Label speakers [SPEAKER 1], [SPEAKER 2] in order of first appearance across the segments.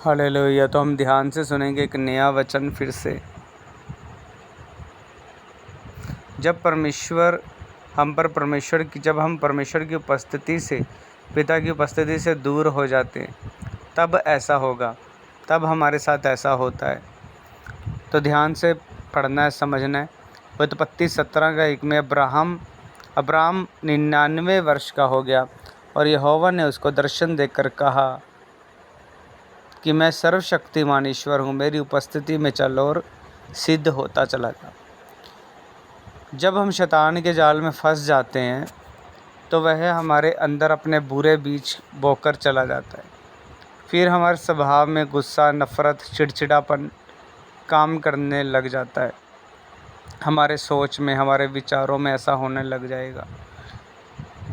[SPEAKER 1] Hallelujah. तो हम ध्यान से सुनेंगे एक नया वचन फिर से। जब हम परमेश्वर की उपस्थिति से, पिता की उपस्थिति से दूर हो जाते हैं, तब ऐसा होगा, तब हमारे साथ ऐसा होता है। तो ध्यान से पढ़ना है, समझना है। उत्पत्ति 17:1 में अब्राहम 99 वर्ष का हो गया और यहोवा ने उसको दर्शन देकर कहा कि मैं सर्वशक्तिमान ईश्वर हूँ, मेरी उपस्थिति में चल और सिद्ध होता चला जा। जब हम शैतान के जाल में फंस जाते हैं तो वह हमारे अंदर अपने बुरे बीज बोकर चला जाता है। फिर हमारे स्वभाव में गुस्सा, नफ़रत, चिड़चिड़ापन काम करने लग जाता है। हमारे सोच में, हमारे विचारों में ऐसा होने लग जाएगा।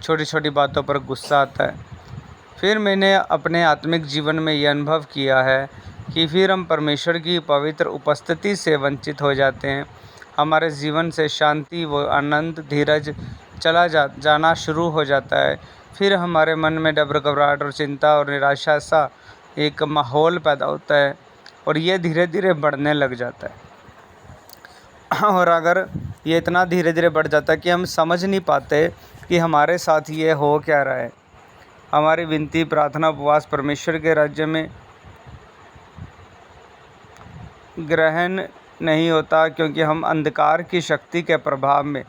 [SPEAKER 1] छोटी छोटी बातों पर गुस्सा आता है। फिर मैंने अपने आत्मिक जीवन में ये अनुभव किया है कि फिर हम परमेश्वर की पवित्र उपस्थिति से वंचित हो जाते हैं। हमारे जीवन से शांति व आनंद, धीरज जाना शुरू हो जाता है। फिर हमारे मन में डर, घबराहट और चिंता और निराशा सा एक माहौल पैदा होता है और ये धीरे धीरे बढ़ने लग जाता है। और अगर ये इतना धीरे धीरे बढ़ जाता है कि हम समझ नहीं पाते कि हमारे साथ ये हो क्या रहा है। हमारी विनती, प्रार्थना, उपवास परमेश्वर के राज्य में ग्रहण नहीं होता, क्योंकि हम अंधकार की शक्ति के प्रभाव में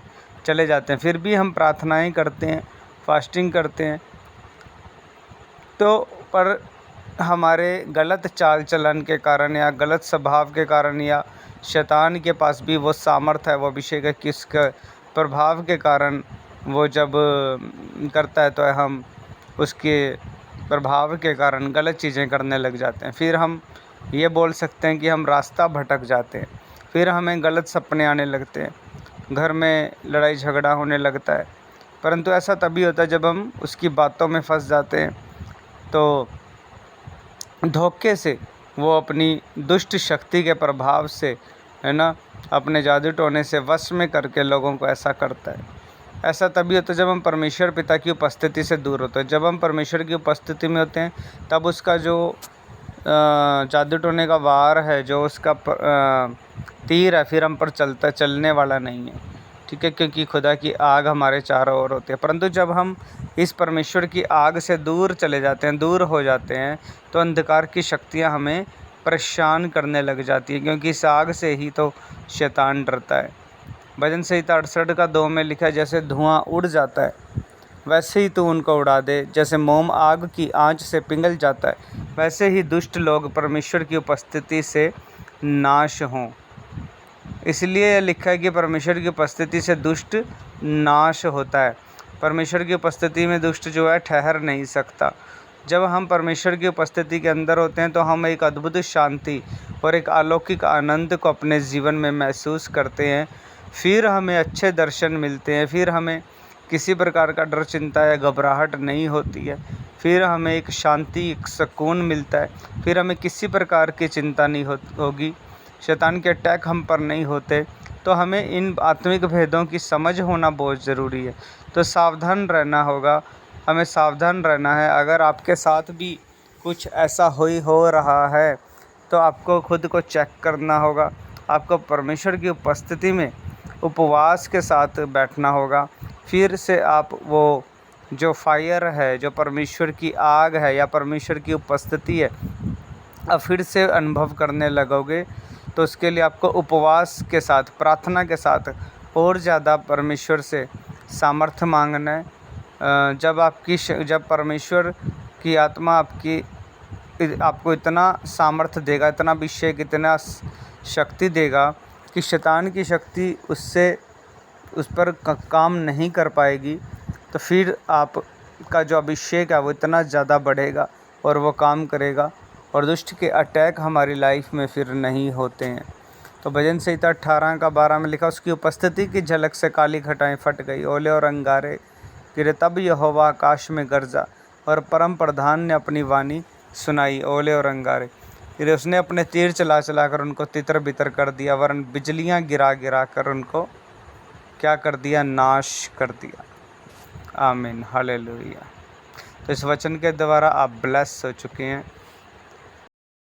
[SPEAKER 1] चले जाते हैं। फिर भी हम प्रार्थनाएं करते हैं, फास्टिंग करते हैं, तो पर हमारे गलत चाल चलन के कारण या गलत स्वभाव के कारण या शैतान के पास भी वो सामर्थ्य है, वो अभिषेक है, किसके प्रभाव के कारण वो जब करता है तो हम उसके प्रभाव के कारण गलत चीज़ें करने लग जाते हैं। फिर हम ये बोल सकते हैं कि हम रास्ता भटक जाते हैं। फिर हमें गलत सपने आने लगते हैं, घर में लड़ाई झगड़ा होने लगता है। परंतु ऐसा तभी होता है जब हम उसकी बातों में फंस जाते हैं, तो धोखे से वो अपनी दुष्ट शक्ति के प्रभाव से, है ना, अपने जादू टोने से वश में करके लोगों को ऐसा करता है। ऐसा तभी होता है जब हम परमेश्वर पिता की उपस्थिति से दूर होते हैं। जब हम परमेश्वर की उपस्थिति में होते हैं तब उसका जो जादू टोने का वार है, जो उसका तीर है, फिर हम पर चलने वाला नहीं है, ठीक है, क्योंकि खुदा की आग हमारे चारों ओर होती है। परंतु जब हम इस परमेश्वर की आग से दूर चले जाते हैं, दूर हो जाते हैं, तो अंधकार की शक्तियाँ हमें परेशान करने लग जाती हैं, क्योंकि इस आग से ही तो शैतान डरता है। भजन संहिता 68:2 में लिखा है, जैसे धुआं उड़ जाता है वैसे ही तू उनको उड़ा दे, जैसे मोम आग की आंच से पिघल जाता है, वैसे ही दुष्ट लोग परमेश्वर की उपस्थिति से नाश हों। इसलिए लिखा है कि परमेश्वर की उपस्थिति से दुष्ट नाश होता है। परमेश्वर की उपस्थिति में दुष्ट जो है ठहर नहीं सकता। जब हम परमेश्वर की उपस्थिति के अंदर होते हैं तो हम एक अद्भुत शांति और एक अलौकिक आनंद को अपने जीवन में महसूस करते हैं। फिर हमें अच्छे दर्शन मिलते हैं, फिर हमें किसी प्रकार का डर, चिंता या घबराहट नहीं होती है, फिर हमें एक शांति, एक सुकून मिलता है, फिर हमें किसी प्रकार की चिंता नहीं होगी, शैतान के अटैक हम पर नहीं होते। तो हमें इन आत्मिक भेदों की समझ होना बहुत ज़रूरी है। तो सावधान रहना होगा, हमें सावधान रहना है। अगर आपके साथ भी कुछ ऐसा हो रहा है तो आपको खुद को चेक करना होगा। आपको परमेश्वर की उपस्थिति में उपवास के साथ बैठना होगा। फिर से आप वो जो फायर है, जो परमेश्वर की आग है या परमेश्वर की उपस्थिति है, अब फिर से अनुभव करने लगोगे। तो उसके लिए आपको उपवास के साथ, प्रार्थना के साथ और ज़्यादा परमेश्वर से सामर्थ्य मांगना है। जब परमेश्वर की आत्मा आपको इतना सामर्थ्य देगा, इतना अभिषेक, इतना शक्ति देगा कि शैतान की शक्ति उस पर काम नहीं कर पाएगी, तो फिर आपका जो अभिषेक है वो इतना ज़्यादा बढ़ेगा और वो काम करेगा और दुष्ट के अटैक हमारी लाइफ में फिर नहीं होते हैं। तो भजन संहिता 18:12 में लिखा, उसकी उपस्थिति की झलक से काली घटाएं फट गई, ओले और अंगारे गिरे, तब यहोवा आकाश में गरजा और परम प्रधान ने अपनी वाणी सुनाई। ओले और अंगारे गिरे, उसने अपने तीर चला कर उनको तितर बितर कर दिया, वरन बिजलियाँ गिरा कर उनको क्या कर दिया, नाश कर दिया। आमीन, हालेलुया। तो इस वचन के द्वारा आप ब्लेस हो चुके हैं।